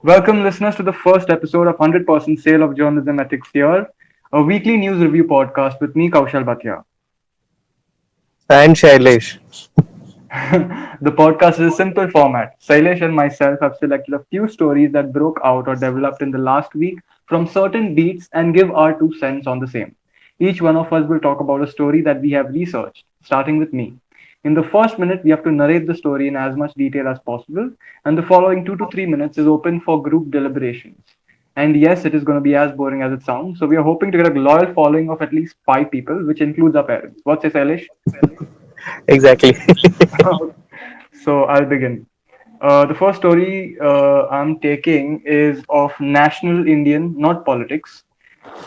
Welcome, listeners, to the first episode of 100% Sale of Journalism Ethics Here, a weekly news review podcast with me, Kaushal Bhatia. And Shailesh. The podcast is a simple format. Sailesh and myself have selected a few stories that broke out or developed in the last week from certain beats and give our 2 cents on the same. Each one of us will talk about a story that we have researched, starting with me. In the first minute, we have to narrate the story in as much detail as possible, and the following 2 to 3 minutes is open for group deliberations. And yes, it is going to be as boring as it sounds. So we are hoping to get a loyal following of at least 5 people, which includes our parents. What says Sailesh? Exactly. So I'll begin. The first story I'm taking is of National Indian, not politics,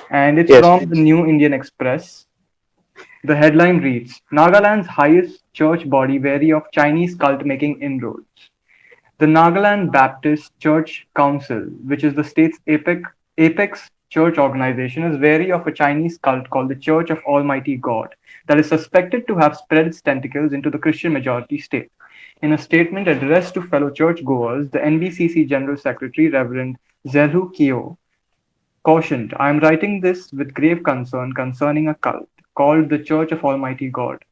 and it's Yes. from the New Indian Express. The headline reads Nagaland's highest church body wary of Chinese cult making inroads. The Nagaland Baptist Church Council, which is the state's apex church organization, is wary of a Chinese cult called the Church of Almighty God that is suspected to have spread its tentacles into the Christian majority state. In a statement addressed to fellow churchgoers, the NBCC General Secretary, Reverend Zelhu Kyo, cautioned, I am writing this with grave concern concerning a cult called the Church of Almighty God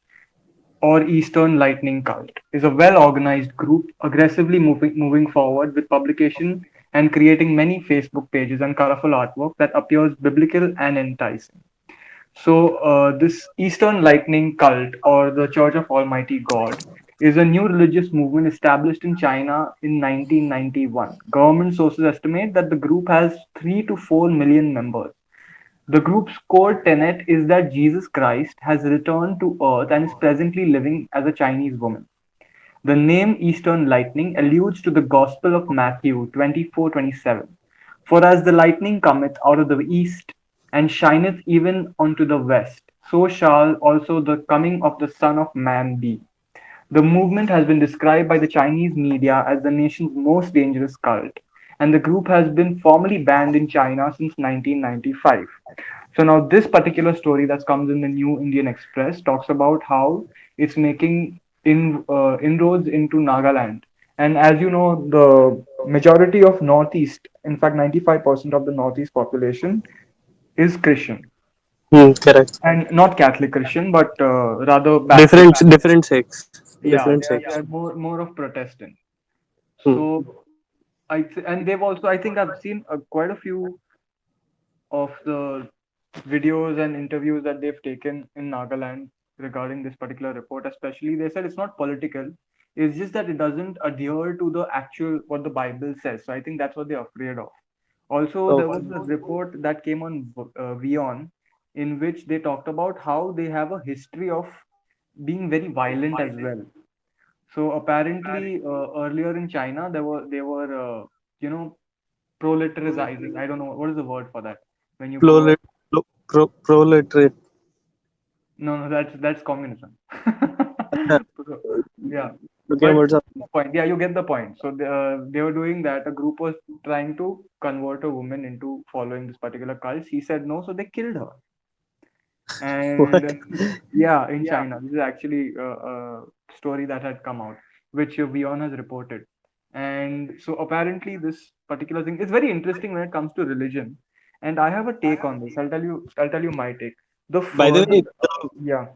or Eastern Lightning Cult is a well organized group aggressively moving forward with publication and creating many Facebook pages and colorful artwork that appears biblical and enticing. So, this Eastern Lightning Cult or the Church of Almighty God is a new religious movement established in China in 1991. Government sources estimate that the group has 3 to 4 million members. The group's core tenet is that Jesus Christ has returned to earth and is presently living as a Chinese woman. The name Eastern Lightning alludes to the Gospel of Matthew 24:27. For as the lightning cometh out of the east and shineth even unto the west, so shall also the coming of the Son of Man be. The movement has been described by the Chinese media as the nation's most dangerous cult, and the group has been formally banned in China since 1995. So now this particular story that comes in the New Indian Express talks about how it's making inroads into Nagaland. And as you know, the majority of Northeast, in fact, 95% of the Northeast population is Christian, Correct. and not Catholic Christian, but rather Baptist. Different sex. Yeah, Different they sex. are more of Protestant. Hmm. So and they've also, I think I've seen quite a few of the videos and interviews that they've taken in Nagaland regarding this particular report. Especially, they said it's not political. It's just that it doesn't adhere to the actual what the Bible says. So I think that's what they're afraid of. Also, there Okay. was a report that came on Vion, in which they talked about how they have a history of being very violent as well. So apparently, earlier in China, you know proletarizing. I don't know what is the word for that when you go and Proletariat. no, that's communism. So, yeah, Talking but about some. the point. Yeah, you get the point. So they were doing that. A group was trying to convert a woman into following this particular cult. She said no, so they killed her. What? And yeah, in China, this is actually a story that had come out, which Vion has reported. And so apparently, this particular thing is very interesting when it comes to religion. And I have a take on this. I'll tell you my take. The By the further, way, yeah,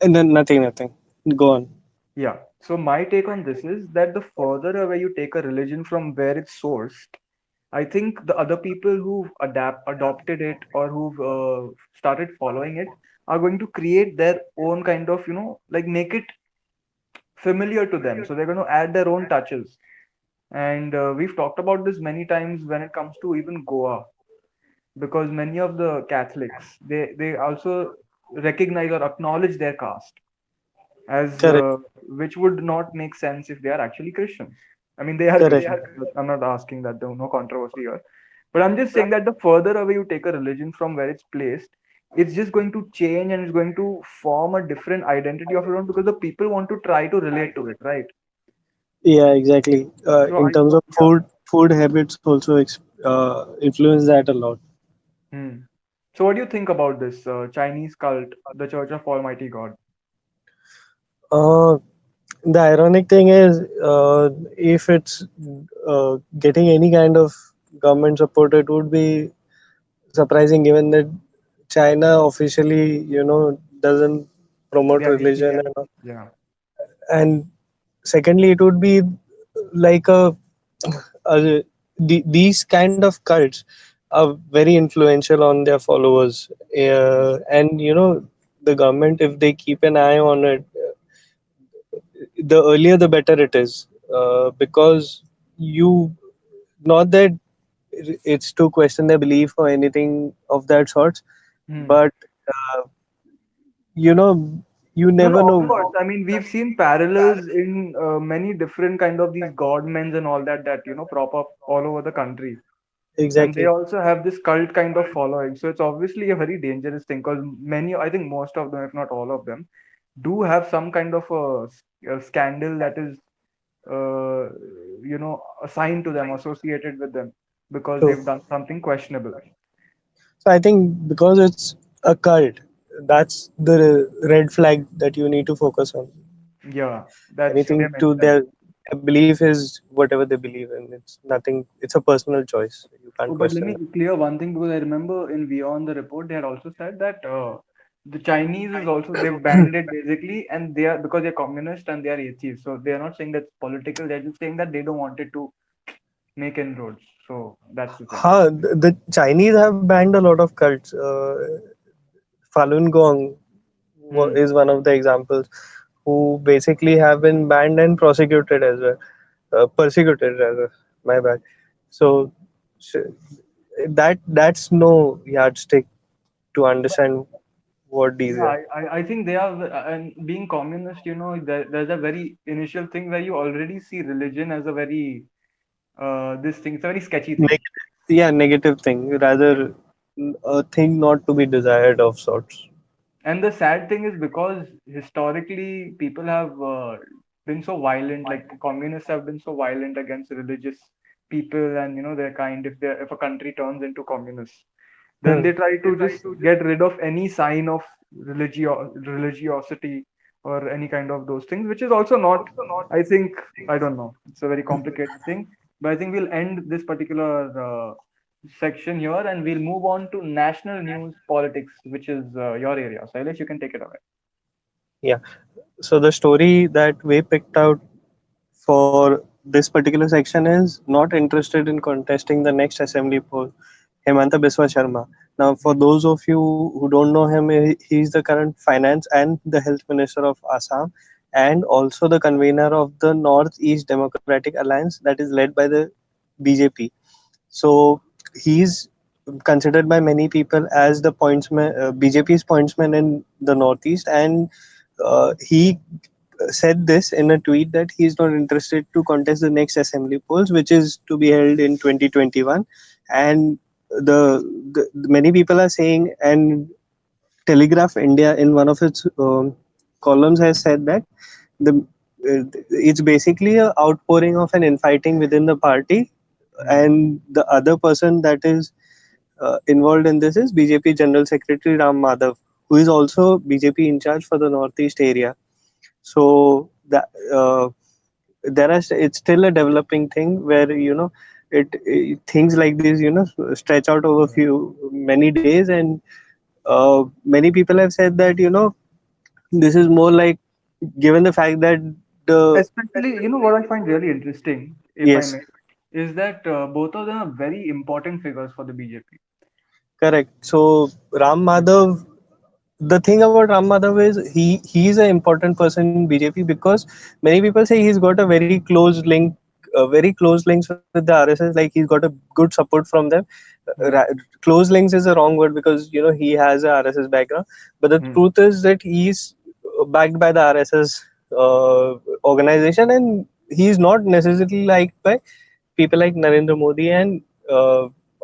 nothing. Go on. yeah. So my take on this is that the further away you take a religion from where it's sourced, I think the other people who've adopted it or who've started following it are going to create their own kind of, like make it familiar to them. So they're going to add their own touches. And we've talked about this many times when it comes to even Goa, because many of the Catholics they also recognize or acknowledge their caste as Correct. which would not make sense if they are actually Christians. I mean, they are Correct. Christians. I'm not asking that. There's no controversy here. But I'm just saying that the further away you take a religion from where it's placed, it's just going to change and it's going to form a different identity of your own because the people want to try to relate to it, right? Yeah, exactly. So In terms of yeah. food habits also influence that a lot. Hmm. So what do you think about this Chinese cult, the Church of Almighty God? Uh, The ironic thing is, if it's getting any kind of government support, it would be surprising given that China officially, doesn't They promote are religion atheist. and all. Yeah. And secondly, it would be like these kind of cults are very influential on their followers, and the government, if they keep an eye on it, the earlier the better it is, because you not that it's to question their belief or anything of that sort, Hmm. but uh, you know you No, no, never of know. course. I mean, we've seen parallels in many different kind of these godmen and all that prop up all over the country, and they Exactly. also have this cult kind of following. So it's obviously a very dangerous thing because many, I think most of them, if not all of them, do have some kind of a scandal that is, uh, assigned to them, associated with them, because True. they've done something questionable. So I think because it's a cult, that's the red flag that you need to focus on. Yeah, that Anything Surya to mentioned. their belief is whatever they believe in. It's nothing. It's a personal choice. You can't Oh, but let question me it. clear one thing because I remember in Beyond the report they had also said that the Chinese is also they've banned it basically, and they are because they're communist and they are atheists, so they are not saying that's political. They're just saying that they don't want it to make inroads. So that's the thing. The Chinese have banned a lot of cults. Falun Gong Hmm. is one of the examples, who basically have been banned and prosecuted as well, persecuted rather. My bad. So sh- that's no yardstick to understand what these Yeah, are. I think they are, and being communist, there's a very initial thing where you already see religion as a very this thing. It's a very sketchy thing. Yeah, negative thing, rather a thing not to be desired of sorts. And the sad thing is because historically people have been so violent, like communists have been so violent against religious people and their kind. If a country turns into communist, then Hmm. they try to just get rid of any sign of religiosity or any kind of those things, which is also not. I think I don't know. It's a very complicated thing, but I think we'll end this particular section here and we'll move on to national news politics, which is your area. Silas, you can take it away. Yeah. So the story that we picked out for this particular section is not interested in contesting the next assembly poll, Hemanta Biswa Sharma. Now, for Hmm. those of you who don't know him, he is the current finance and the health minister of Assam, and also the convener of the Northeast Democratic Alliance that is led by the BJP. So he's considered by many people as the pointsman, BJP's pointsman in the Northeast, and he said this in a tweet that he is not interested to contest the next assembly polls, which is to be held in 2021. And the many people are saying, and Telegraph India in one of its columns has said that the it's basically a outpouring of an infighting within the party, Hmm. and the other person that is involved in this is BJP General Secretary Ram Madhav, who is also BJP in charge for the Northeast area. So that it's still a developing thing where things like this stretch out over few many days, and many people have said that this is more like, given the fact that the Especially, what I find really interesting, if I yes, may, is that both of them are very important figures for the BJP. correct. So Ram Madhav, the thing about Ram Madhav is he's an important person in BJP because many people say he's got a very close links with the RSS. Like he's got a good support from them. Hmm. Close links is a wrong word because he has a RSS background. But the Hmm. truth is that he's backed by the RSS organization, and he's not necessarily liked by people like Narendra Modi and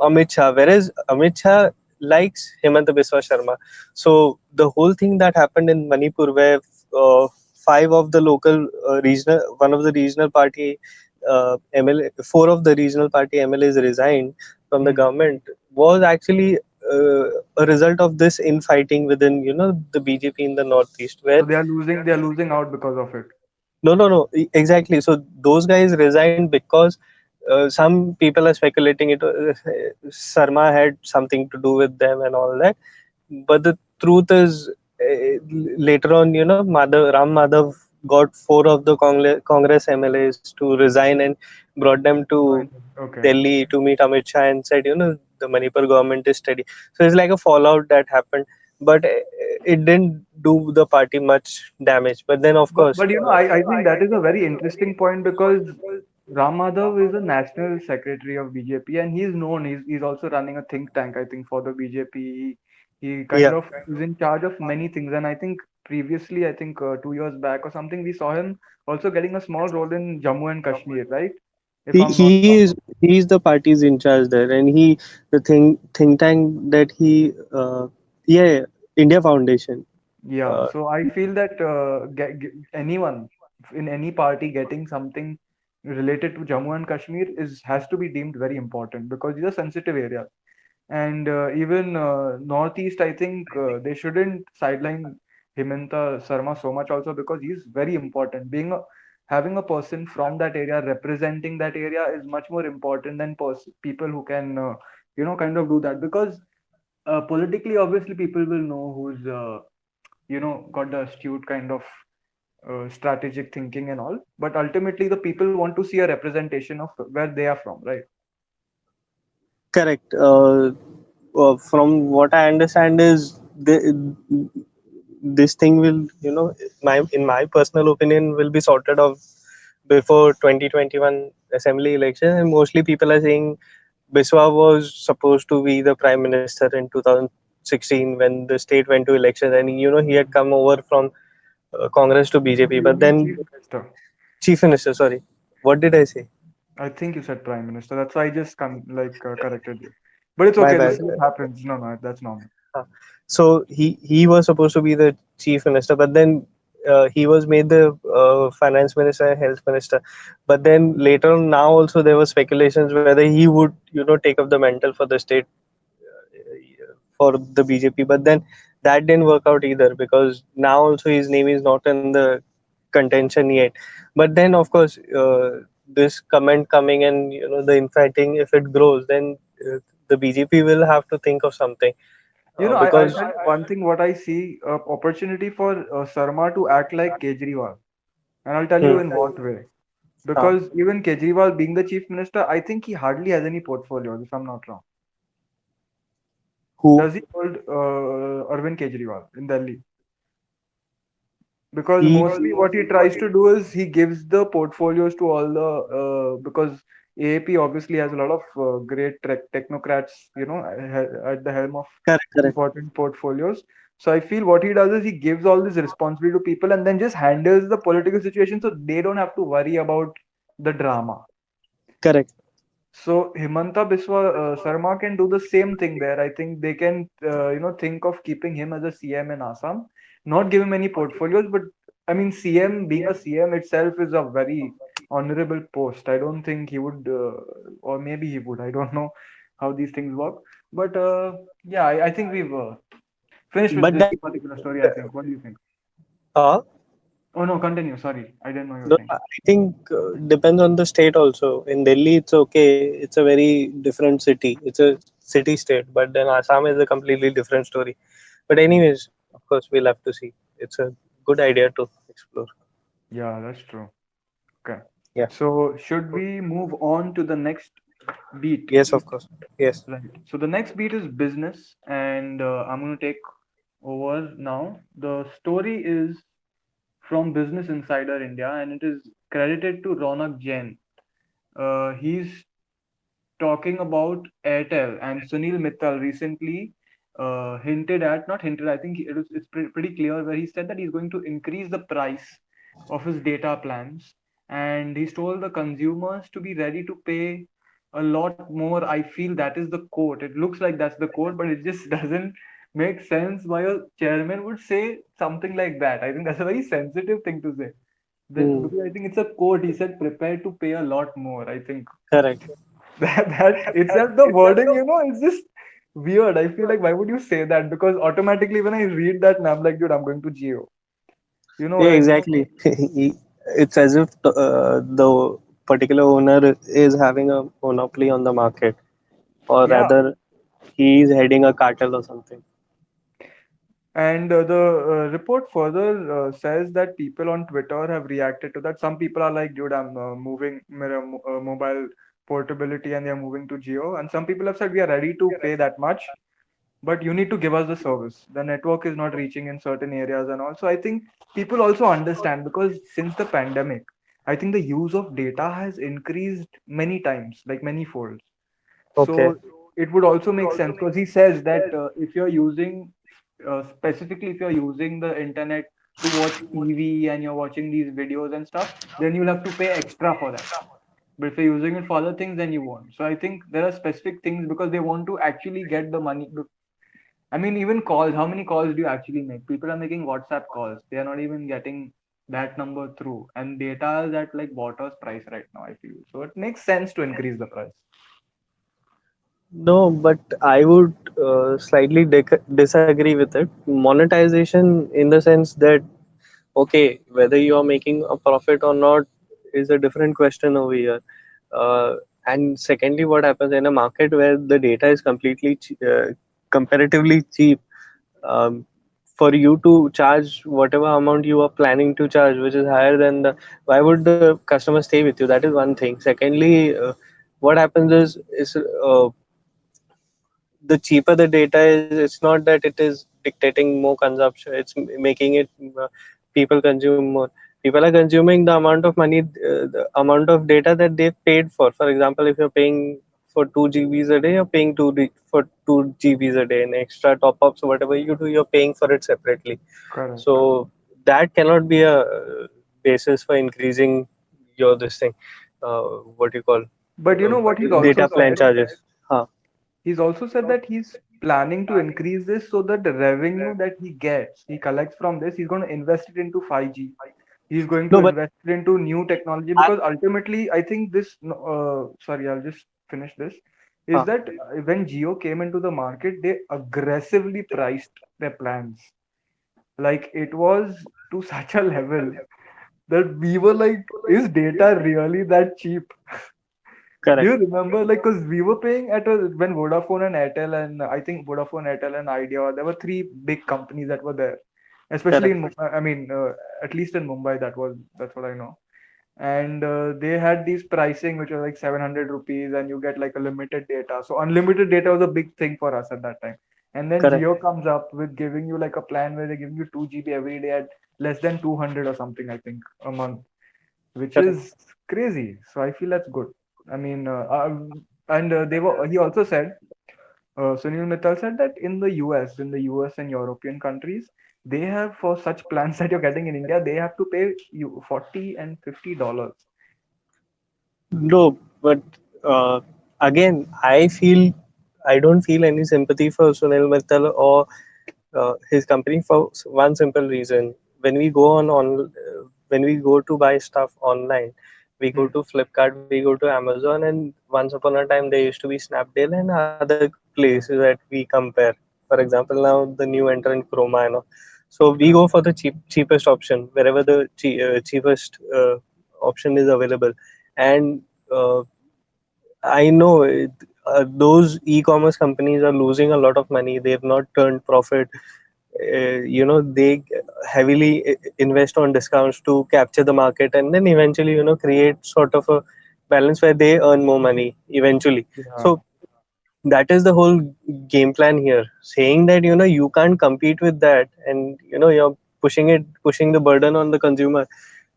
Amit Shah, whereas Amit Shah likes Hemanta Biswa Sharma. So the whole thing that happened in Manipur, where five of the local one of the regional party MLA, four of the regional party MLAs resigned from the Hmm. government, was actually a result of this infighting within the BJP in the Northeast, where So they are losing out because of it. No, no, no. Exactly. So those guys resigned because some people are speculating Sarma had something to do with them and all that. But the truth is, later on, Ram Madhav got four of the Congress MLAs to resign and brought them to Join them. Okay. Delhi to meet Amit Shah and said, the Manipur government is steady. So it's like a fallout that happened, but it didn't do the party much damage. But then, of course, But I think that is a very interesting point because Ram Madhav is a national secretary of BJP and he's known. He's also running a think tank, I think, for the BJP. He kind yeah, of is in charge of many things. And I think previously, I think 2 years back or something, we saw him also getting a small role in Jammu and Kashmir, right? If he I'm not he wrong. he is the party's in charge there, and the think tank that yeah, India Foundation. Yeah, Uh, so I feel that anyone in any party getting something related to Jammu and Kashmir is has to be deemed very important because these are sensitive areas. And even Northeast, I think they shouldn't sideline Himanta Sarma so much also because he's very important. Having a person from that area representing that area is much more important than people who can kind of do that because politically, obviously, people will know who's got the astute kind of strategic thinking and all. But ultimately, the people want to see a representation of where they are from, right? Correct. From what I understand is this thing will, in my personal opinion, will be sorted out before 2021 assembly election. And mostly people are saying Biswa was supposed to be the prime minister in 2016 when the state went to election, and he had come over from Congress to No, BJP. you But mean then chief minister. chief minister, sorry, what did I say? I think you said prime minister. That's why I just corrected you. But it's My okay. bad. This happens. No, no, that's normal. Uh, So he was supposed to be the chief minister, but then he was made the finance minister and health minister. But then later on, now also there were speculations whether he would take up the mantle for the state for the BJP. But then that didn't work out either because now also his name is not in the contention yet. But then of course, this comment coming and the infighting, if it grows, then the BJP will have to think of something I'll because. tell you one thing. What I see, opportunity for Sarma to act like Kejriwal, and I'll tell you Hmm. in what way. Ah, Because even Kejriwal being the chief minister, I think he hardly has any portfolios, if I'm not wrong. who Does he hold Arvind Kejriwal in Delhi? Because he mostly what he tries to do is he gives the portfolios to all the because AAP obviously has a lot of great technocrats, at the helm of correct, correct, important portfolios. So I feel what he does is he gives all this responsibility to people and then just handles the political situation so they don't have to worry about the drama. correct. So Himanta Biswa Sarma can do the same thing there. I think they can, think of keeping him as a CM in Assam, not give him any portfolios, but I mean, CM being a CM itself is a very honorable post. I don't think he would, or maybe he would. I don't know how these things work. But yeah, I think we've finished with But this then particular story. I think. What do you think? uh, Oh no, continue. Sorry, I didn't know you were no, saying. I think depends on the state also. In Delhi, it's okay. It's a very different city. It's a city state. But then Assam is a completely different story. But anyways, of course, we'll have to see. It's a good idea to explore. Yeah, that's true. Okay. Yeah. So should we move on to the next beat? Yes, of course. Yes. Right. So the next beat is business, and I'm going to take over now. The story is from Business Insider India, and it is credited to Ronak Jain. He's talking about Airtel, and Sunil Mittal recently not hinted, I think it's pretty clear where he said that he's going to increase the price of his data plans, and he's told the consumers to be ready to pay a lot more. I feel that is the quote. It looks like that's the quote, but it just doesn't make sense why a chairman would say something like that. I think that's a very sensitive thing to say. Hmm. Because I think it's a quote. He said, "Prepare to pay a lot more." I think Correct. that itself, the wording, is just weird. I feel like why would you say that? Because automatically when I read that, I'm like, dude, I'm going to Geo. You know Yeah, what I mean? exactly. it's as if the particular owner is having a monopoly on the market, or Yeah. rather, he is heading a cartel or something. And the report further says that people on Twitter have reacted to that. Some people are like, dude, I'm moving mobile portability and they're moving to Geo. And some people have said, we are ready to pay that much, but you need to give us the service. The network is not reaching in certain areas. And also, I think people also understand because since the pandemic, I think the use of data has increased many times, like many folds. Okay, So it would also make sense because he says that if you're using, specifically if you're using the internet to watch TV and you're watching these videos and stuff, then you'll have to pay extra for that. But if you're using it for other things, then you won't. So I think there are specific things because they want to actually get the money. I mean, even calls, how many calls do you actually make? People are making WhatsApp calls. They are not even getting that number through. And data is at like water's price right now, I feel. So it makes sense to increase the price. no, but I would slightly disagree with it. Monetization, in the sense that, okay, whether you are making a profit or not is a different question over here. Uh, and secondly, what happens in a market where the data is comparatively cheap, um, for you to charge whatever amount you are planning to charge, which is higher than the, why would the customer stay with you? That is one thing. Secondly, what happens is the cheaper the data is, it's not that it is dictating more consumption, it's making it people consume more. People are consuming the amount of money, the amount of data that they've paid for. For example, if you're paying for 2 GBs a day, you're paying for 2 GBs a day, and extra top ups, whatever you do, you're paying for it separately. Correct. So that cannot be a basis for increasing your this thing, what you call, But you know what he's also data plan said? charges. Huh. He's also said that he's planning to increase this so that the revenue that he gets, he collects from this, he's going to invest it into 5G. He's going to No, but invest it into new technology because ultimately, I think this, sorry, I'll just finish this, is huh, that when Geo came into the market, they aggressively priced their plans. Like it was to such a level that we were like, is data really that cheap? Do correct, you remember, like, because we were paying at when Vodafone and Airtel and I think Vodafone, Airtel and Idea, there were three big companies that were there, especially correct, in, I mean, at least in Mumbai, that's what I know. And they had these pricing which was like 700 rupees and you get like a limited data. So unlimited data was a big thing for us at that time. And then correct, Jio comes up with giving you like a plan where they're giving you 2 GB every day at less than 200 or something, I think, a month, which correct. is crazy. So I feel that's good. I mean, and they were. He also said, Sunil Mittal said that in the US and European countries, they have for such plans that you're getting in India, they have to pay you $40 and $50. No, but again, I don't feel any sympathy for Sunil Mittal or his company for one simple reason. When we go when we go to buy stuff online, we go Hmm. to Flipkart, we go to Amazon, and once upon a time there used to be Snapdeal and other places that Yeah, we compare. For example, now the new entrant Chroma and all. So we go correct. for the cheapest option wherever the cheapest option is available. And I know those e-commerce companies are losing a lot of money. They've not turned profit. They heavily invest on discounts to capture the market, and then eventually, create sort of a balance where they earn more money eventually. Yeah. So that is the whole game plan here, saying that you can't compete with that, and you're pushing the burden on the consumer.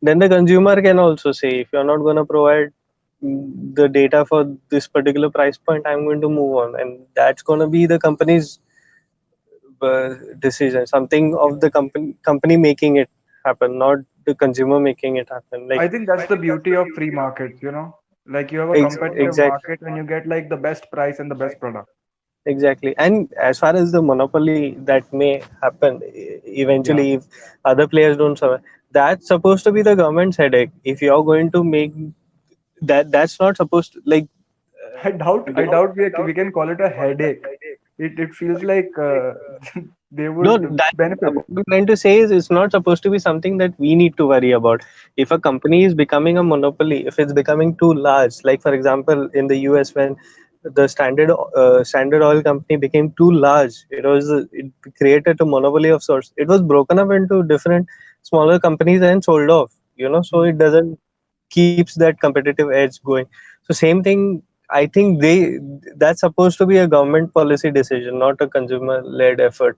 Then the consumer can also say, if you're not going to provide the data for this particular price point, I'm going to move on, and that's going to be the company's decision, something of the company making it happen, not the consumer making it happen. Like, I think that's the beauty of free markets, Like you have a competitive exactly. market and you get like the best price and the best product. Exactly. And as far as the monopoly that may happen Yeah. eventually, if other players don't survive, that's supposed to be the government's headache. If you're going to make that, that's not supposed to, like, I doubt we can call it a headache. It feels like they No, would that benefit. what I'm trying to say is it's not supposed to be something that we need to worry about. If a company is becoming a monopoly, if it's becoming too large, like for example in the US when the Standard Oil company became too large, it created a monopoly of sorts. It was broken up into different smaller companies and sold off. So Hmm. it doesn't keeps that competitive edge going. So same thing. I think that's supposed to be a government policy decision, not a consumer led effort.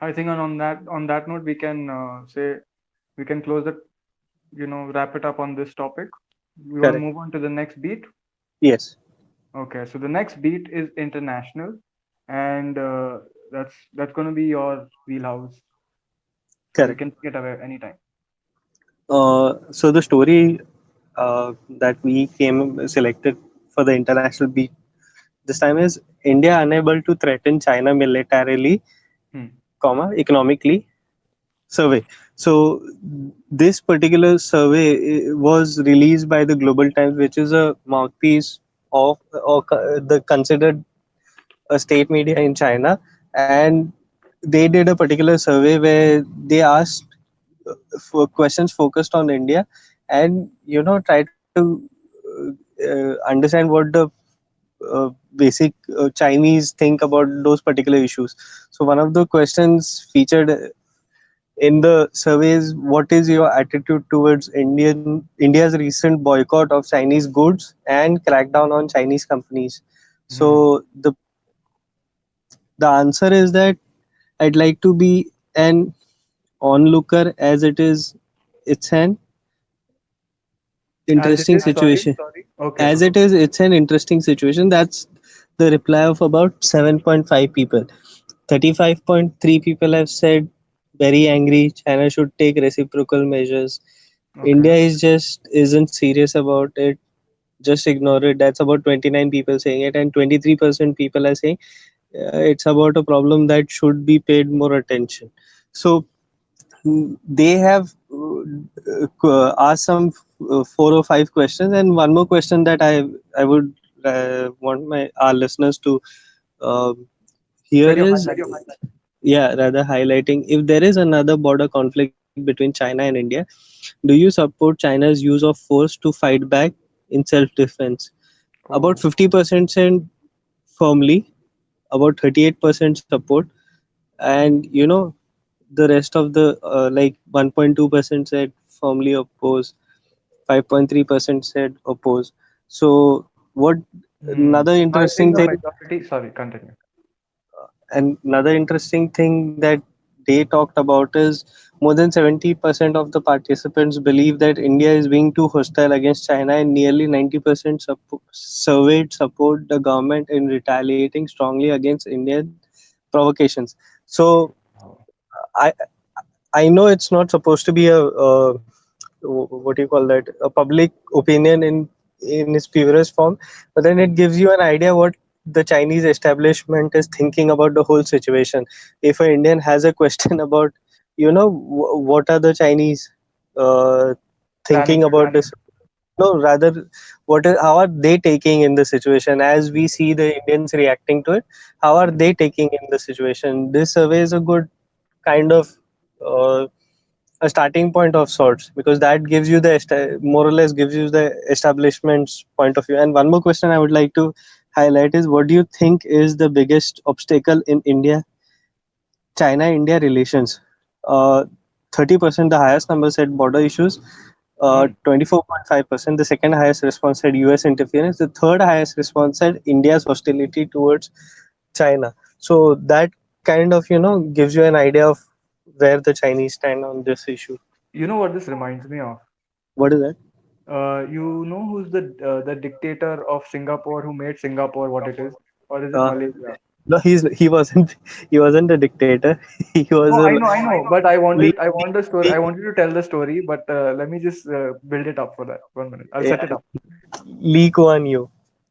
I think on that note, we can say we can close the wrap it up on this topic. We want to Correct. move on to the next beat. Yes. Okay, so the next beat is international, and that's going to be your wheelhouse. So you Correct. can take it away anytime. So the story that we came selected for the international beat this time is India unable to threaten China militarily, Hmm. economically survey. So this particular survey was released by the Global Times, which is a mouthpiece of the considered a state media in China, and they did a particular survey where they asked for questions focused on India, and try to understand what the basic Chinese think about those particular issues. So one of the questions featured in the surveys, what is your attitude towards India's recent boycott of Chinese goods and crackdown on Chinese companies? Hmm. So the answer is that I'd like to be an onlooker, as it's an As it interesting is, sorry. situation. Okay. As it is, it's an interesting situation. That's the reply of about 7.5 people. 35.3 people have said very angry. China should take reciprocal measures. Okay. India isn't serious about it. Just ignore it. That's about 29 people saying it, and 23% people are saying it's about a problem that should be paid more attention. So they have asked some 4 or 5 questions, and one more question that I would want my our listeners to uh, hear That you're is, highlighting. yeah, rather highlighting, if there is another border conflict between China and India, do you support China's use of force to fight back in self defense? About Oh. 50% said firmly, about 38% support, and the rest of the like 1.2% said firmly oppose, 5.3% said oppose. So what Hmm. another I interesting think the thing majority. Sorry, continue. and another interesting thing that they talked about is more than 70% of the participants believe that India is being too hostile against China, and nearly 90% surveyed support the government in retaliating strongly against Indian provocations. So Oh. I I know it's not supposed to be what do you call that, a public opinion in its purest form, but then it gives you an idea what the Chinese establishment is thinking about the whole situation. If an Indian has a question about what are the Chinese uh, Planning thinking to do. about this, no, rather how are they taking in the situation as we see the Indians reacting to it, how are Hmm. they taking in the situation. This survey is a good kind of uh, a starting point of sorts, because that gives you the more or less gives you the establishment's point of view. And one more question I would like to highlight is, what do you think is the biggest obstacle in China India relations? uh, 30%, the highest number, said border issues. Hmm. 24.5%, the second highest response said US interference, the third highest response said India's hostility towards China. So that kind of gives you an idea of where the Chinese stand on this issue. You know what this reminds me of? What is that? You know who's the dictator of Singapore who made Singapore what it is, or is it Uh, Malaysia? no, he wasn't a dictator. He was No, a I know, but I Lee, wanted, I want the story. Lee, I wanted to tell the story, but let me just build it up for that. 1 minute, I'll set it yeah, up. Lee Kuan Yew.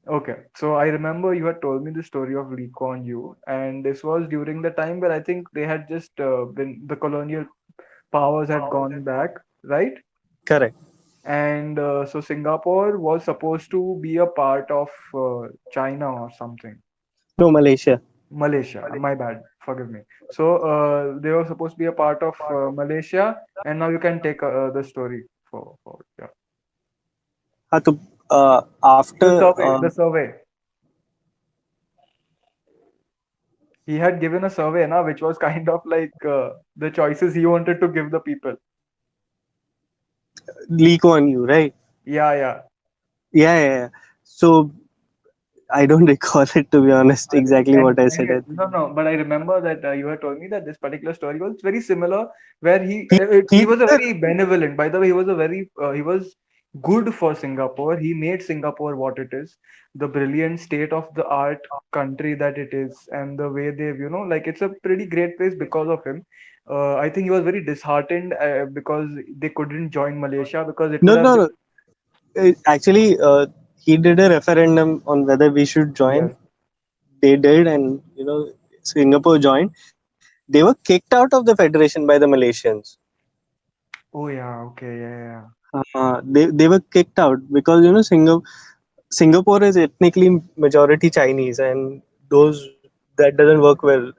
Okay, so I remember you had told me the story of Lee Kuan Yew, and this was during the time where I think they had just been the colonial powers had gone back, right? Correct. And so Singapore was supposed to be a part of China or something. No, Malaysia. Malaysia. My bad. Forgive me. So they were supposed to be a part of Malaysia, and now you can take the story for yeah. to, after The survey. He had given a survey, na, which was kind of like the choices he wanted to give the people. Lee Kuan Yew, right? Yeah, yeah. Yeah, yeah, yeah. So I don't recall it, to be honest, exactly And what I said. anyway, no, no, but I remember that you had told me that this particular story was very similar, where He he he was did a a very benevolent. By the way, he was a very he was good for Singapore. He made Singapore what it is, the brilliant state of the art country that it is, and the way they've like it's a pretty great place because of him. I think he was very disheartened because they couldn't join Malaysia because it would no, have no, been no. Actually, he did a referendum on whether we should join. yes. They did, and Singapore joined. They were kicked out of the federation by the Malaysians. Oh yeah, okay, yeah, yeah. They were kicked out because Singapore is ethnically majority Chinese, and those that doesn't work well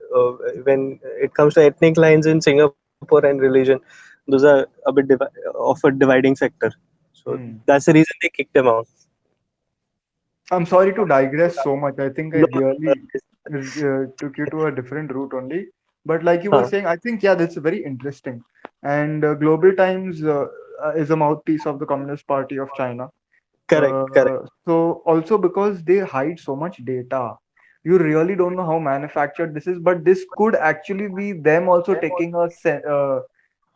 when it comes to ethnic lines in Singapore and religion. Those are a bit of a dividing factor. So Hmm. that's the reason they kicked them out. I'm sorry to digress so much. I think I No, really took you to a different route only. But like you were huh, saying, I think, yeah, that's very interesting. And Global Times is a mouthpiece of the Communist Party of China. correct, correct. So also because they hide so much data, you really don't know how manufactured this is. But this could actually be them also taking a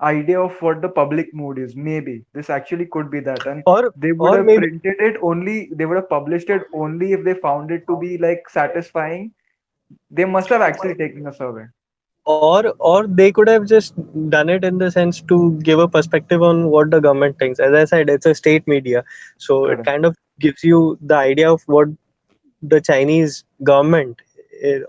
idea of what the public mood is. Maybe this actually could be that, and Or they would or have maybe printed it only. They would have published it only if they found it to be like satisfying. They must have actually taken a survey. or they could have just done it in the sense to give a perspective on what the government thinks. As I said, it's a state media, so it Correct. kind of gives you the idea of what the Chinese government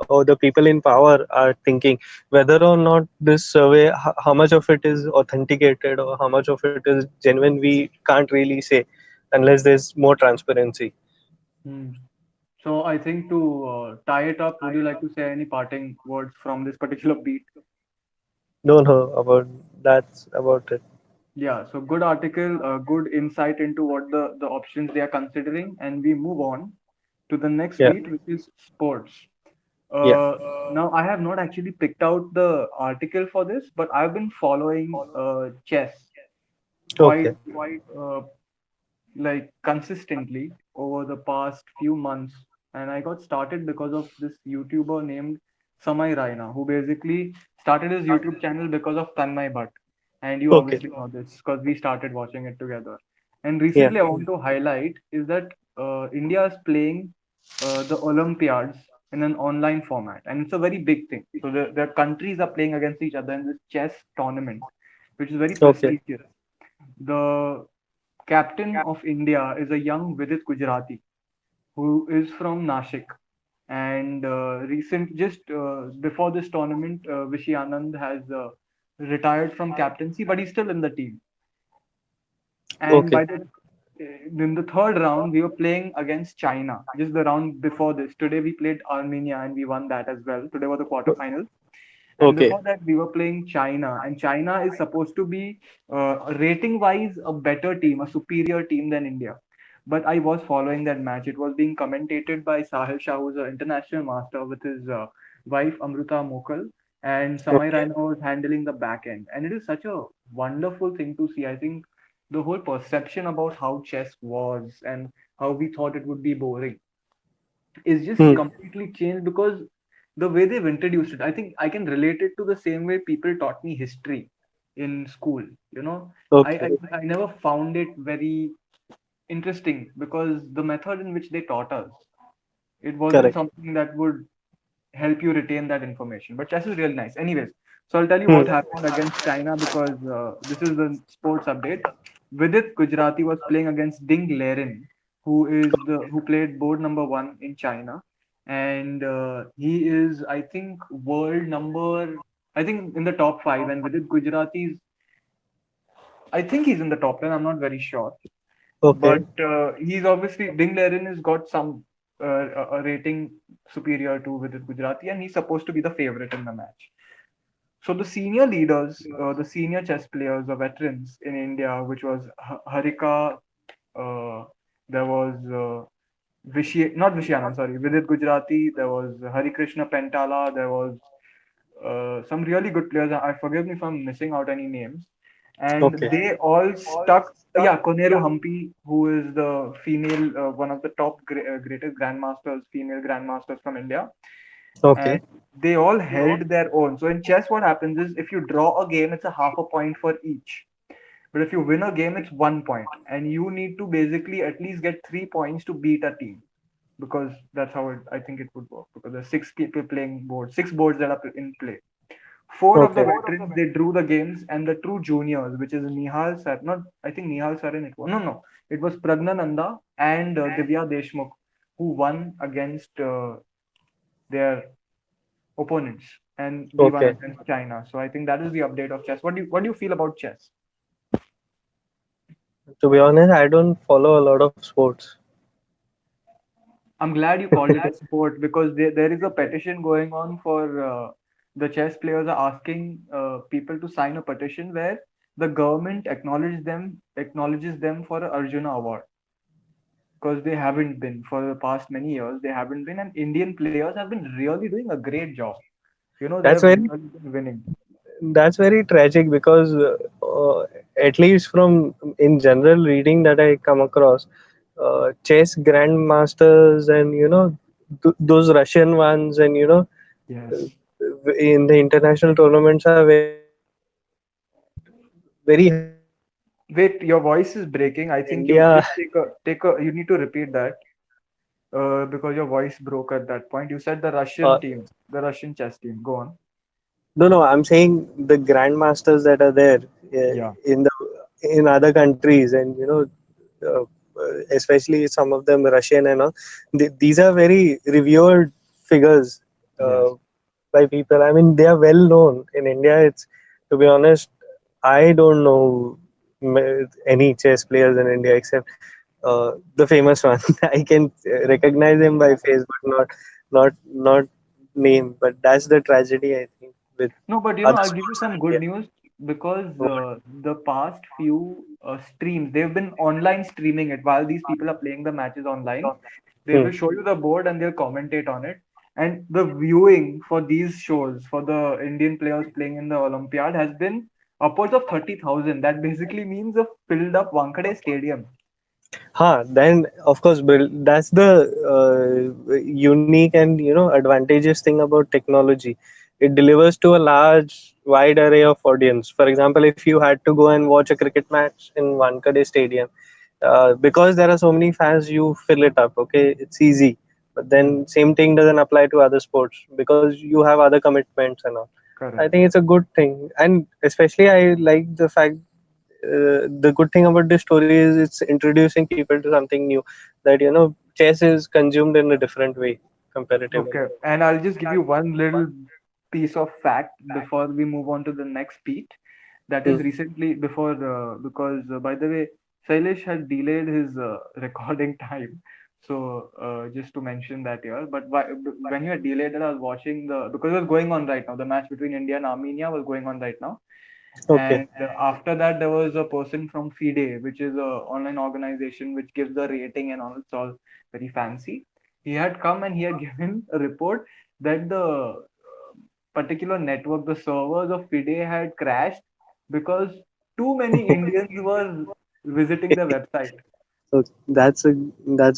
or the people in power are thinking. Whether or not this survey, how much of it is authenticated or how much of it is genuine, we can't really say unless there's more transparency. Hmm. So I think to tie it up, would you like to say any parting words from this particular beat? Don't know about that's about it. Yeah, so good article, good insight into what the options they are considering, and we move on to the next Yeah, beat, which is sports. yeah. Now I have not actually picked out the article for this, but I've been following chess Okay, quite like consistently over the past few months, and I got started because of this YouTuber named Samay Raina, who basically started his YouTube channel because of Tanmay Bhatt, and you okay. obviously know this because we started watching it together. And Yeah. recently, I want to highlight is that India is playing the Olympiads in an online format, and it's a very big thing. So the countries are playing against each other in this chess tournament, which is very Okay. prestigious. The captain of India is a young Vidit Gujarati who is from Nashik. And just before this tournament, Vishy Anand has retired from captaincy, but he's still in the team. And Okay. by the in the third round, we were playing against China. Just the round before this, today we played Armenia and we won that as well. Today was the quarterfinals. And Okay. before that, we were playing China, and China is supposed to be rating wise a better team, a superior team than India. But I was following that match. It was being commentated by Sahil Shah, who's an international master, with his wife Amruta Mokal, and Samay Okay. Raina was handling the back end. And it is such a wonderful thing to see. I think the whole perception about how chess was and how we thought it would be boring is just Hmm. completely changed because the way they've introduced it, I think I can relate it to the same way people taught me history in school. You know, I Okay. I, I never found it very interesting because the method in which they taught us, it wasn't Correct. something that would help you retain that information. But chess is really nice. Anyways, so I'll tell you Hmm. what happened against China because this is the sports update. Vidit Gujarati was playing against Ding Leren, who played board number one in China, and he is I think world number I think in the top five, and Vidit Gujarati is I think he's in the top 10. I'm not very sure, Okay. but he's obviously Ding Leren has got some. a rating superior to Vidit Gujarati, and he's supposed to be the favorite in the match. So the senior leaders, the senior chess players, the veterans in India, which was Harika, uh, there was not Vishyana, sorry, Vidit Gujarati, there was Hari Krishna Pentala, there was some really good players. I forgive me if I'm missing out any names. And Okay. they all stuck. Yeah, Koneru Hampi, who is the female, one of the top greatest grandmasters, female grandmasters from India, and Okay. they all held their own. So in chess, what happens is if you draw a game, it's a half a point for each. But if you win a game, it's 1 point, and you need to basically at least get 3 points to beat a team, because that's how I think it would work. Because there's six people playing boards, six boards that are in play. Four of the Okay. veterans they drew the games, and the true juniors, which is Nihal Sar, not I think Nihal Sarin. It was no, it was Pragnananda and Divya Deshmukh who won against their opponents, and we won Okay. against China. So I think that is the update of chess. What do you feel about chess? To be honest, I don't follow a lot of sports. I'm glad you called it a sport, because there is a petition going on for the chess players are asking people to sign a petition where the government acknowledges them for a Arjuna Award, because they haven't been for the past many years. They haven't been, and Indian players have been really doing a great job. They That's have very really been winning. that's very tragic because at least from in general reading that I come across, chess grandmasters and those Russian ones and Yes. in the international tournaments are very high rated. Wait, your voice is And breaking. I think you India, just take a. You need to repeat that because your voice broke at that point. You said the Russian uh, team, the Russian chess team. Go on. no, I'm saying the grandmasters that are there Yeah. in the in other countries, and uh, especially some of them Russian and all. These are very revered figures uh, Yes. by people. I mean, they are well known in India. It's To be honest, I don't know any chess players in India except the famous one. I can recognize him by face, but not name. But that's the tragedy, I think, with No, but other I'll give you sports some in good India. news, because What? the past few streams, they've been online streaming it while these people are playing the matches online. They Hmm. will show you the board and they'll commentate on it. And the viewing for these shows for the Indian players playing in the Olympiad has been upwards of 30,000. That basically means a filled up Wankhede Stadium. Then of course, Bill, that's the unique and advantageous thing about technology. It delivers to a large, wide array of audience. For example, if you had to go and watch a cricket match in Wankhede Stadium, because there are so many fans, you fill it up. Okay, it's easy. But Hmm. then same thing doesn't apply to other sports because you have other commitments and all. I Correct. think it's a good thing, and especially I like the fact the good thing about this story is it's introducing people to something new, that chess is consumed in a different way comparatively. Okay. And I'll just give you one little piece of fact before we move on to the next beat. That is Hmm. recently before, because by the way, Sailesh had delayed his recording time. So just to mention that here, but when you had delayed it, I was watching because it was going on right now. The match between India and Armenia was going on right now. Okay. And after that, there was a person from FIDE, which is a online organization which gives the rating and all. It's all very fancy. He had come and he had given a report that the particular network, the servers of FIDE had crashed because too many Indians were visiting the website. So that's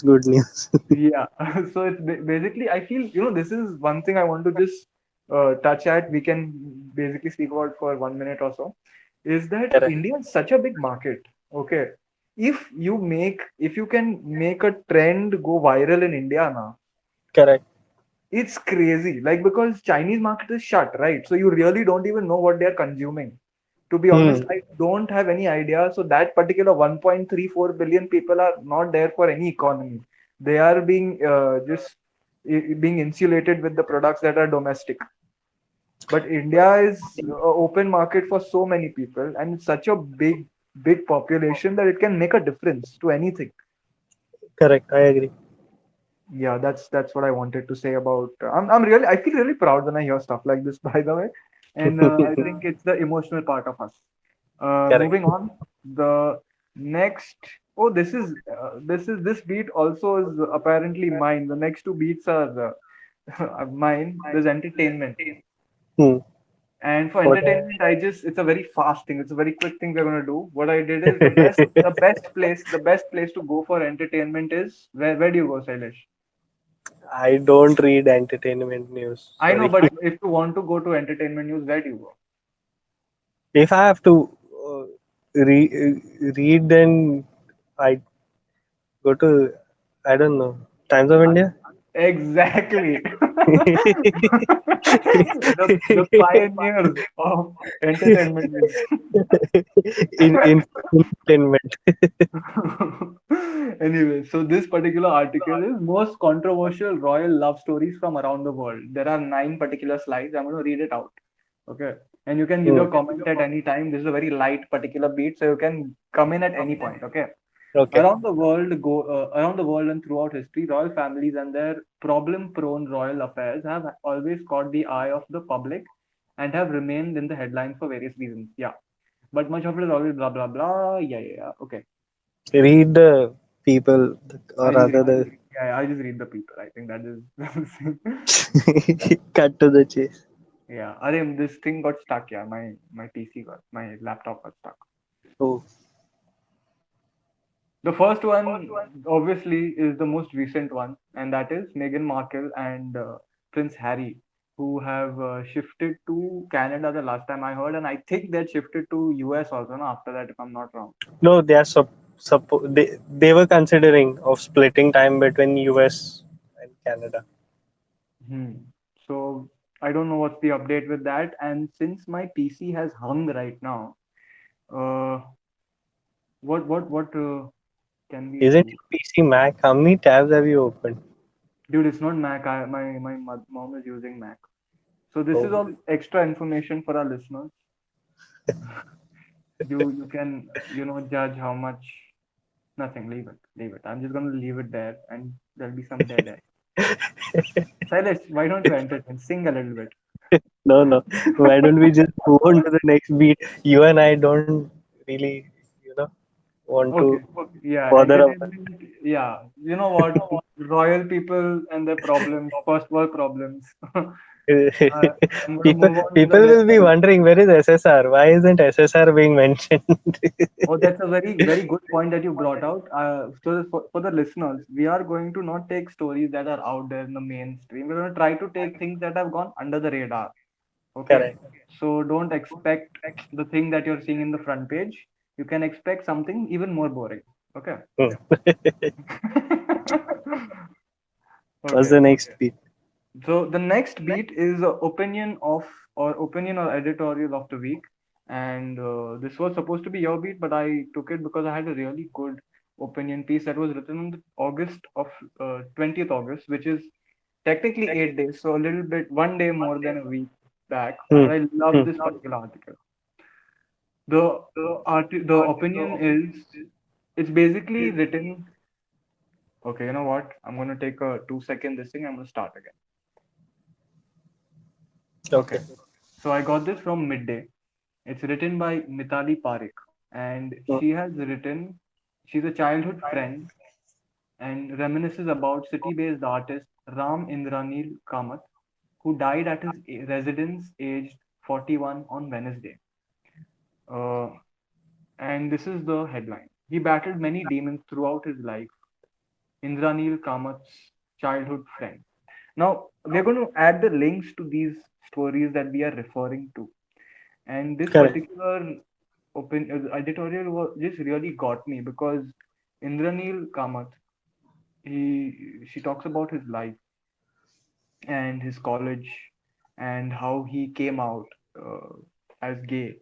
good news. Yeah. So it's basically, I feel, this is one thing I want to just touch at. We can basically speak about for 1 minute or so. Is that Correct. India is such a big market. Okay. If you can make a trend go viral in India now, Correct. it's crazy. Like, because Chinese market is shut, right? So you really don't even know what they're consuming. To be honest, Hmm. I don't have any idea. So that particular 1.34 billion people are not there for any economy. They are being just being insulated with the products that are domestic. But India is a open market for so many people, and it's such a big population that it can make a difference to anything. Correct. I agree. Yeah, that's what I wanted to say about. I'm really I feel really proud when I hear stuff like this, by the way, and I think it's the emotional part of us. Correct. Moving on, the next. Oh, this beat also is apparently mine. The next two beats are mine. There's entertainment. Hmm. And for What? entertainment, it's a very fast thing. It's a very quick thing we're gonna do. What I did is the best place to go for entertainment is where do you go, Sailesh? I don't read entertainment news. I know, Sorry. but if you want to go to entertainment news, where do you go? If I have to read, then I go to, I don't know, Times of India. Exactly. The pioneers of entertainment news. In entertainment. Anyway, so this particular article is most controversial royal love stories from around the world. There are nine particular slides. I'm going to read it out. Okay. And you can give Hmm. your comment at any time. This is a very light particular beat, so you can come in at any point. Okay. Okay. Around the world and throughout history, royal families and their problem-prone royal affairs have always caught the eye of the public and have remained in the headlines for various reasons. Yeah, but much of it is always blah blah blah. Yeah, yeah, yeah. Okay, Read the people, or I'll just rather read. the Yeah, yeah, I'll just read the people. I think that is. cut to the chase. Yeah, this thing got stuck. Yeah, my PC my laptop got stuck. Oh, The first one, obviously, is the most recent one, and that is Meghan Markle and Prince Harry, who have shifted to Canada the last time I heard, and I think they shifted to US also, no, after that, if I'm not wrong. no, they are they were considering of splitting time between US and Canada. Hmm. So I don't know what's the update with that, and since my PC has hung right now, uh, what can we Isn't do? your PC Mac? How many tabs have you opened? Dude, it's not Mac. My mom is using Mac. So this is Oh, all extra information for our listeners. You can judge how much. Nothing. Leave it. Leave it. I'm just gonna leave it there, and there'll be some dead air. Silas, why don't you entertain? Sing a little bit. no, no. Why don't we just move on to the next beat? You and I don't really, you know, want Okay. to Yeah, bother our entertainment. Yeah, you know what? Royal people and their problems, first world problems. I'm gonna people. move on to the People next will be beat. wondering where is SSR? Why isn't SSR being mentioned? Oh, that's a very good point that you brought out. So for the listeners, we are going to not take stories that are out there in the mainstream. We're going to try to take things that have gone under the radar. Okay. Correct. So don't expect the thing that you're seeing in the front page. You can expect something even more boring. Okay. Hmm. What's Okay. the next beat? So the next beat is opinion or editorial of the week, and this was supposed to be your beat, but I took it because I had a really good opinion piece that was written on the August of 20th August, which is technically 8 days, so a little bit 1 day more than a week back. Hmm. But I Hmm. love this particular article. The opinion is it's basically written. Okay, you know what? I'm gonna take a 2 second this thing. I'm gonna start again. Okay. Okay. So I got this from Midday. It's written by Mitali Parekh, and Hmm. she's a childhood friend and reminisces about city-based artist Ram Indranil Kamath, who died at his residence aged 41 on Wednesday. Uh, and this is the headline. He battled many demons throughout his life. Indranil Kamath's childhood friend. Now, we're going to add the links to these stories that we are referring to. And this Correct. particular editorial just really got me because Indranil Kamath, she talks about his life and his college and how he came out as gay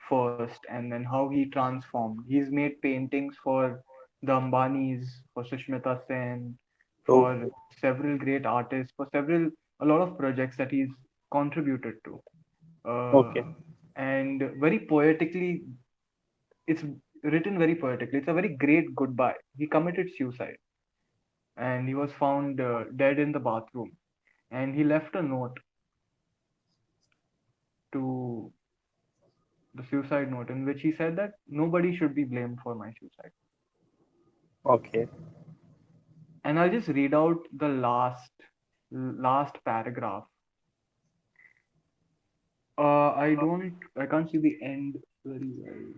first and then how he transformed. He's made paintings for the Ambanis, for Sushmita Sen, Oh, for several great artists, for a lot of projects that he's contributed to. okay. And very poetically, it's written very poetically. It's a very great goodbye. He committed suicide, and he was found dead in the bathroom. And he left a note to the suicide note in which he said that nobody should be blamed for my suicide. Okay. And I'll just read out the last paragraph. I can't see the end very well.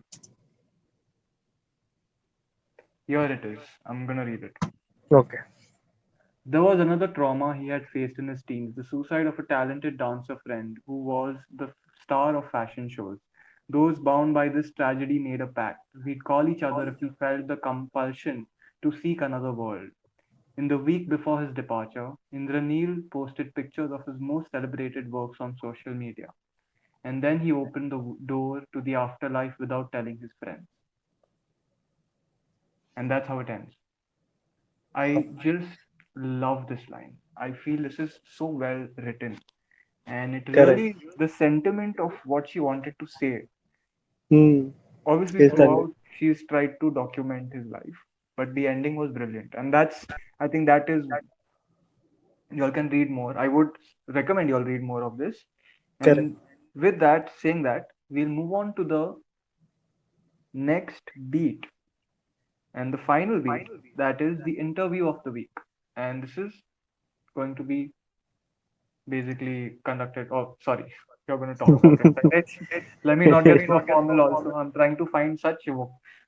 Here it is. I'm gonna read it. Okay. There was another trauma he had faced in his teens, the suicide of a talented dancer friend who was the star of fashion shows. Those bound by this tragedy made a pact. We'd call each other if we felt the compulsion to seek another world. In the week before his departure, Indraneel posted pictures of his most celebrated works on social media. And then he opened the door to the afterlife without telling his friends. And that's how it ends. I just love this line. I feel this is so well written. And it Correct. really, the sentiment of what she wanted to say. Hmm. Obviously, Is that throughout, she's tried to document his life, but the ending was brilliant. And that's, I think that is, y'all can read more. I would recommend y'all read more of this. correct? And with that, saying that, we'll move on to the next beat and the final beat, that is the interview of the week. And this is going to be basically conducted. Oh, sorry, you're going to talk about it. Let me not get so formal. Also, I'm trying to find such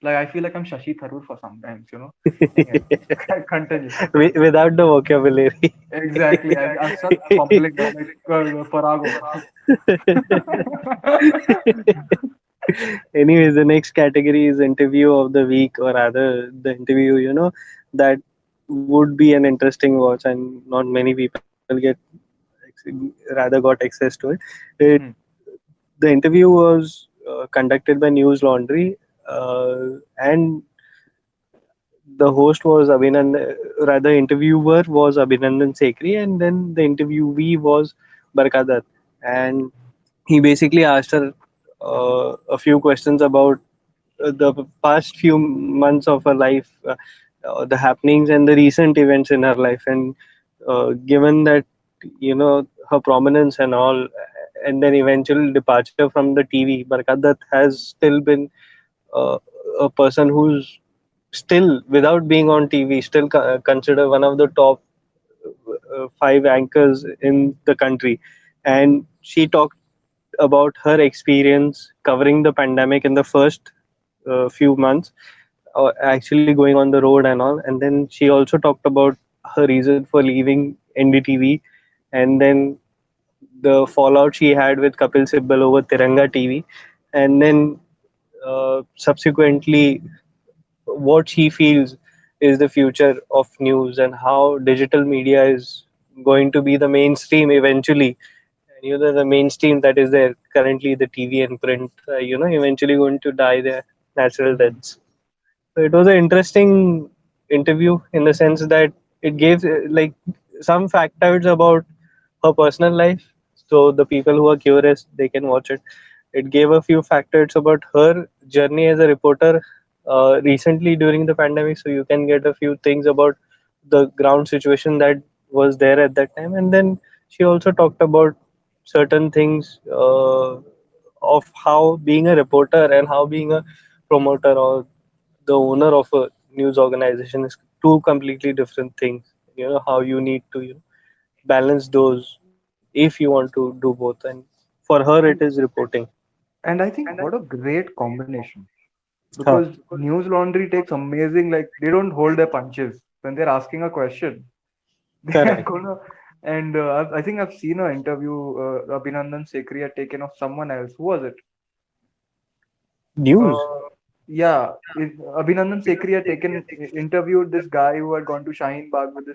like I feel like I'm Shashi Tharoor for sometimes. Anyway, continue. Without the vocabulary. Exactly. I'm such fumbling now, like Farago. Anyways, the next category is interview of the week, or rather, the interview, that would be an interesting watch, and not many people rather got access to it. It Hmm. the interview was conducted by News Laundry, and the host was Abhinandan, rather interviewer was Abhinandan Sekri, and then the interviewee was Barka Dutt. And he basically asked her a few questions about the past few months of her life, the happenings and the recent events in her life. And given that, her prominence and all, and then eventual departure from the TV, Barkat Dutt has still been uh, a person who's still, without being on TV, still considered one of the top five anchors in the country. And she talked about her experience covering the pandemic in the first few months, actually going on the road and all. And then she also talked about her reason for leaving NDTV, and then the fallout she had with Kapil Sibbal over Tiranga TV, and then subsequently what she feels is the future of news, and how digital media is going to be the mainstream eventually. And the mainstream that is there currently, the TV and print, eventually going to die their natural Hmm. deaths. So it was an interesting interview in the sense that it gave like some factoids about her personal life. So the people who are curious, they can watch it. It gave a few factoids about her journey as a reporter recently during the pandemic. So you can get a few things about the ground situation that was there at that time. And then she also talked about certain things of how being a reporter and how being a promoter or the owner of a news organization is two completely different things. How you need to balance those if you want to do both. And for her, it is And reporting. I think what a great combination, Huh. because News Laundry takes amazing, like they don't hold their punches when they're asking a question. They are Correct. gonna, and I think I've seen an interview Abhinandan Sekri had taken of someone else. Who was it? News. Uh, yeah, Abhinandan Sekri had interviewed this guy who had gone to Shaheen Bagh with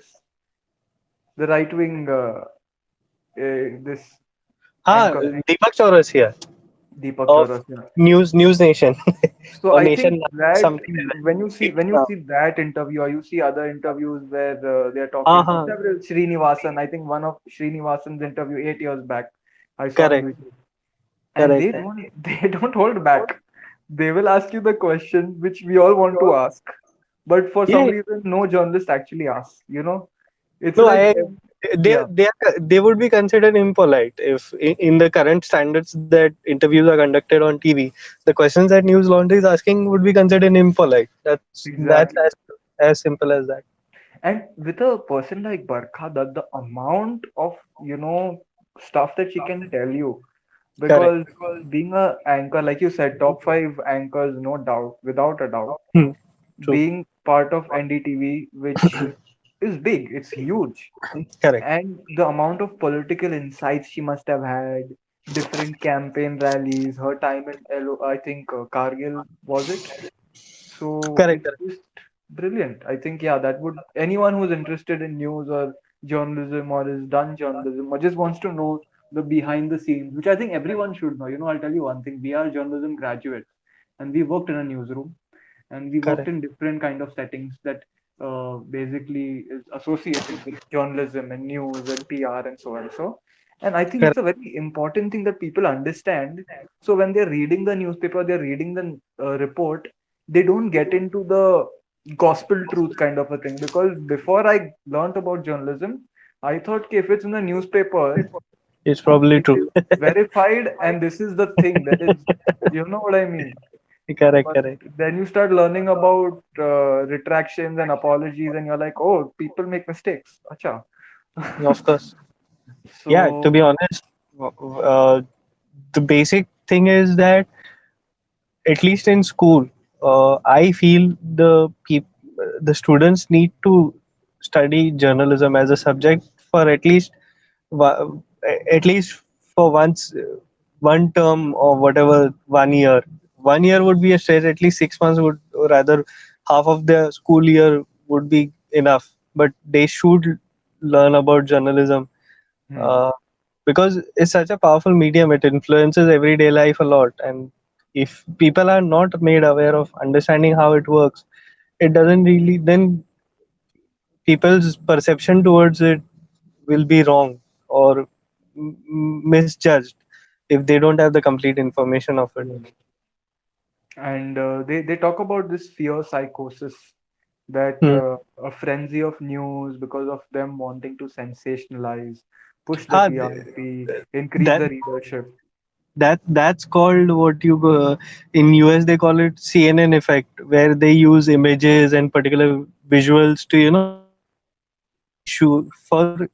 the right wing this Ah, anchor Deepak Chaurasia Deepak of Chaurasia. News Nation So or I Nation think Live, that something like when you that. see that interview, or you see other interviews where they are Uh talking to huh. several Srinivasan. I think one of Srinivasan's interview 8 years back, I saw on Correct. YouTube, and Correct. they don't hold back. They will ask you the question which we all want to ask, but for some Yeah. reason, no journalist actually asks. You know, it's No, like, I yeah, they would be considered impolite if in the current standards that interviews are conducted on TV, the questions that News Laundry is asking would be considered impolite. That's exactly. as simple as that. And with a person like Barkha, that the amount of, stuff that she can tell you, Correct. because being a anchor, like you said, top five anchors, no doubt, without a doubt, Hmm. True. being part of NDTV, which is big, it's huge. Correct. And the amount of political insights she must have had, different campaign rallies, her time in I think Kargil, was it? So Correct. it's Correct. just brilliant. I think, yeah, that would, anyone who's interested in news or journalism or has done journalism or just wants to know the behind the scenes, which I think everyone should know. I'll tell you one thing. We are journalism graduates and we worked in a newsroom and we worked Correct. in different kind of settings that basically is associated with journalism and news and PR and so on. So, and I think it's Correct. a very important thing that people understand. So when they're reading the newspaper, they're reading the report, they don't get into the gospel truth kind of a thing. Because before I learned about journalism, I thought, okay, if it's in the newspaper, It's probably it true. is verified, and this is the thing that is, you know what I mean. Correct. But Correct. then you start learning about retractions and apologies, and you're like, oh, people make mistakes. Acha. Of course. Yeah. To be So, honest, the basic thing is that at least in school, I feel the students need to study journalism as a subject for wa- at least for one term or whatever 1 year. 1 year would be a stretch. At least 6 months would, or rather, half of the school year would be enough. But they should learn about journalism, hmm. uh, because it's such a powerful medium. It influences everyday life a lot, and if people are not made aware of understanding how it works, it doesn't really, then people's perception towards it will be wrong or misjudged if they don't have the complete information of it. And they talk about this fear psychosis, that Hmm. a frenzy of news because of them wanting to sensationalize, push the Ah, TRP, increase that the readership. that's called what you in US they call it CNN effect, where they use images and particular visuals to make the issue further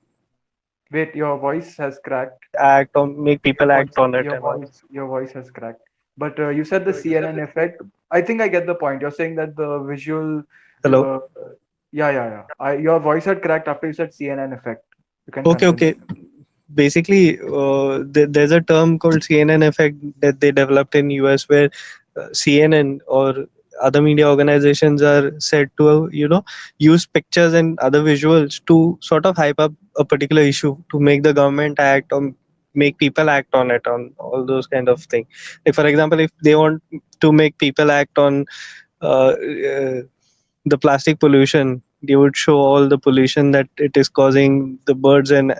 Wait, your voice has cracked. act or make Your people voice, act on it your and all. voice, your voice has cracked. But you said the CNN effect. I think I get the point. You're saying that the visual, Hello. uh, yeah, yeah, yeah. Your voice had cracked after you said CNN effect. You can Okay, continue. okay. Basically, there's a term called CNN effect that they developed in US, where CNN or other media organizations are said to use pictures and other visuals to sort of hype up a particular issue, to make the government act or make people act on it, on all those kind of things. Like for example, if they want to make people act on the plastic pollution, they would show all the pollution that it is causing, the birds and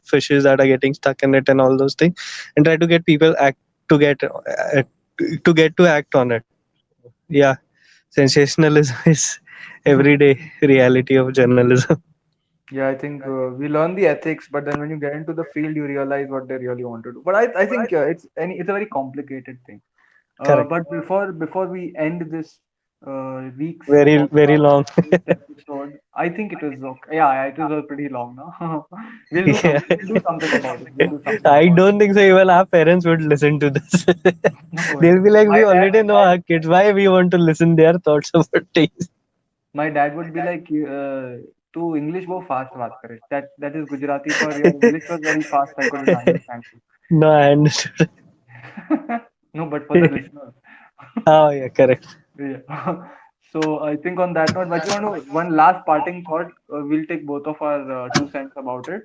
fishes that are getting stuck in it and all those things, and try to get people to get to act on it. Yeah, sensationalism is everyday reality of journalism. Yeah, I think we learn the ethics, but then when you get into the field, you realize what they really want to do. But I think it's a very complicated thing. Correct. But before we end this week's Very very podcast, long. week's episode, I think it was okay. Yeah, yeah, it was pretty long now. We'll do Yeah. something. We'll do something about it. We'll do something I about don't think so. Even our parents would listen to this. it. No way. They'll be like, My we dad, already know our kids. Why we want to listen their thoughts about things? my dad would be like, "तू English बहुत fast बात करे." That is Gujarati, पर your English was very fast. I couldn't understand No, I understood. you. No, but for the listeners. Oh, yeah, correct. Yeah. So I think on that note, Vachi, one last parting thought. We'll take both of our 2 cents about it.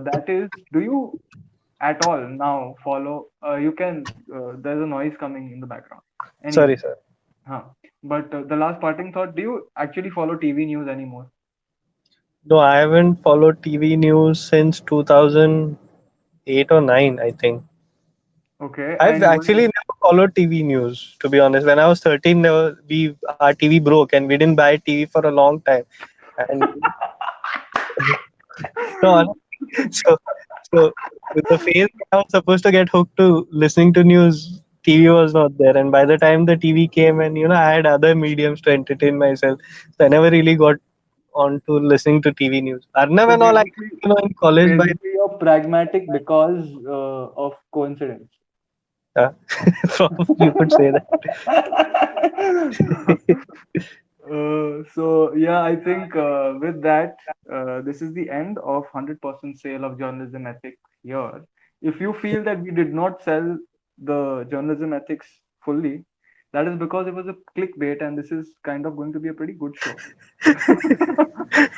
That is, do you at all now follow? You can. There's a noise coming in the background. Sorry, Anyway, sir. huh. But the last parting thought: do you actually follow TV news anymore? No, I haven't followed TV news since 2008 or 9, I think. Okay, I've and actually never followed TV news, to be honest. When I was 13, our TV broke and we didn't buy TV for a long time. And no, so so with the phase I was supposed to get hooked to listening to news, TV was not there. And by the time the TV came, and I had other mediums to entertain myself, so I never really got on to listening to TV news. Arnav So and all, I basically, in college by you're pragmatic because of coincidence. uh, you could say that. So yeah, I think with that, this is the end of 100% sale of journalism ethics here. If you feel that we did not sell the journalism ethics fully, that is because it was a clickbait, and this is kind of going to be a pretty good show.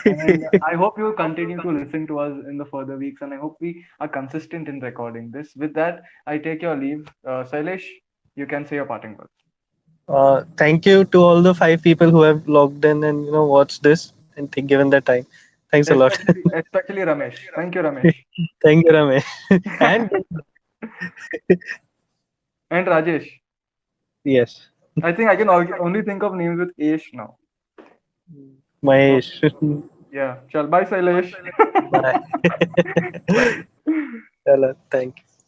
And I hope you continue to listen to us in the further weeks, and I hope we are consistent in recording this. With that, I take your leave. Sailesh, you can say your parting words. Thank you to all the 5 people who have logged in and watched this and given their time. Thanks a lot. Especially Ramesh. Thank you, Ramesh. Thank you, Ramesh. And And Rajesh. yes, I think I can only think of names with Ash now. So, Mahesh. yeah. Chal, bye, Sailesh. Bye. Bye. Hello, thank you.